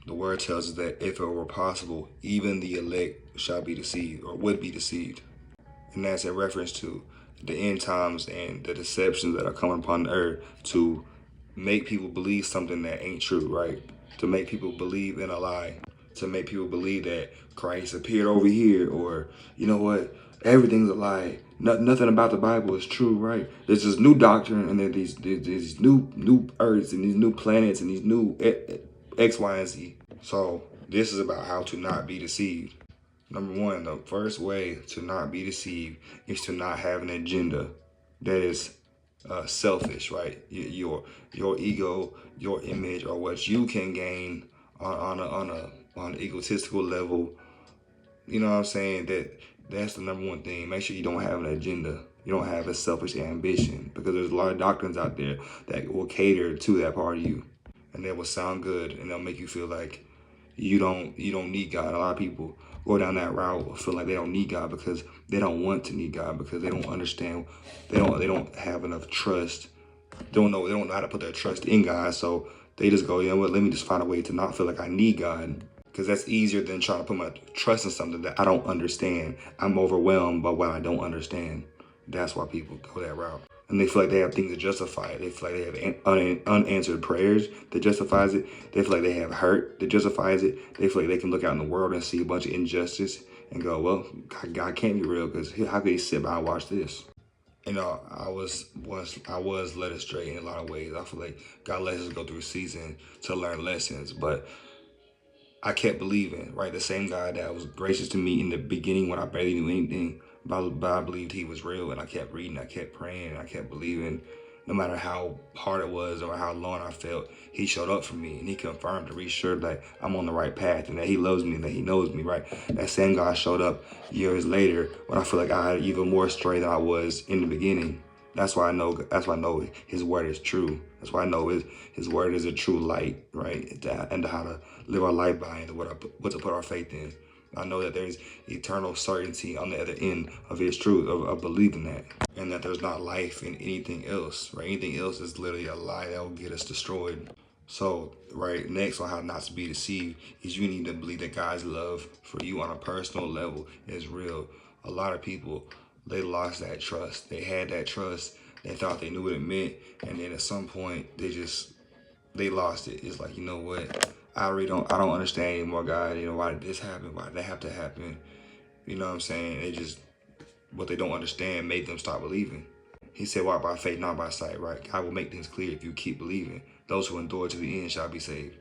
The word tells us that if it were possible, even the elect shall be deceived or would be deceived. And that's in reference to the end times and the deceptions that are coming upon the earth to make people believe something that ain't true, right? To make people believe in a lie, to make people believe that Christ appeared over here, or you know what, everything's a lie. Nothing about the Bible is true, right? There's this new doctrine, and then these new earths and these new planets and these new X, Y, and Z. So this is about how to not be deceived. Number one, the first way to not be deceived is to not have an agenda that is selfish, right? Your ego, your image, or what you can gain on an egotistical level. You know what I'm saying? That's the number one thing. Make sure you don't have an agenda. You don't have a selfish ambition, because there's a lot of doctrines out there that will cater to that part of you, and they will sound good, and they'll make you feel like you don't need God. A lot of people go down that route, feel like they don't need God because they don't want to need God, because they don't understand, they don't have enough trust. They don't know how to put their trust in God. So they just go, you know what, let me just find a way to not feel like I need God, because that's easier than trying to put my trust in something that I don't understand. I'm overwhelmed by what I don't understand. That's why people go that route. And they feel like they have things to justify it. They feel like they have unanswered prayers that justifies it. They feel like they have hurt that justifies it. They feel like they can look out in the world and see a bunch of injustice and go, well, God can't be real, because how could he sit by and watch this? You know, I was led astray in a lot of ways. I feel like God lets us go through a season to learn lessons, but I kept believing, right? The same God that was gracious to me in the beginning when I barely knew anything, but I believed he was real, and I kept reading, I kept praying, I kept believing. No matter how hard it was or how long I felt, he showed up for me, and he confirmed to reassure that I'm on the right path and that he loves me and that he knows me, right? That same God showed up years later when I feel like I had even more stray than I was in the beginning. That's why I know his word is true. That's why I know his word is a true light, right? And how to live our life by, and what to put our faith in. I know that there's eternal certainty on the other end of his truth, of believing that. And that there's not life in anything else, right? Anything else is literally a lie that will get us destroyed. So, right, next on how not to be deceived is you need to believe that God's love for you on a personal level is real. A lot of people, they lost that trust. They had that trust. They thought they knew what it meant. And then at some point, they lost it. It's like, you know what? I don't understand anymore, God. You know, why did this happen? Why did that have to happen? You know what I'm saying? What they don't understand made them stop believing. He said, walk by faith, not by sight, right? God will make things clear if you keep believing. Those who endure to the end shall be saved.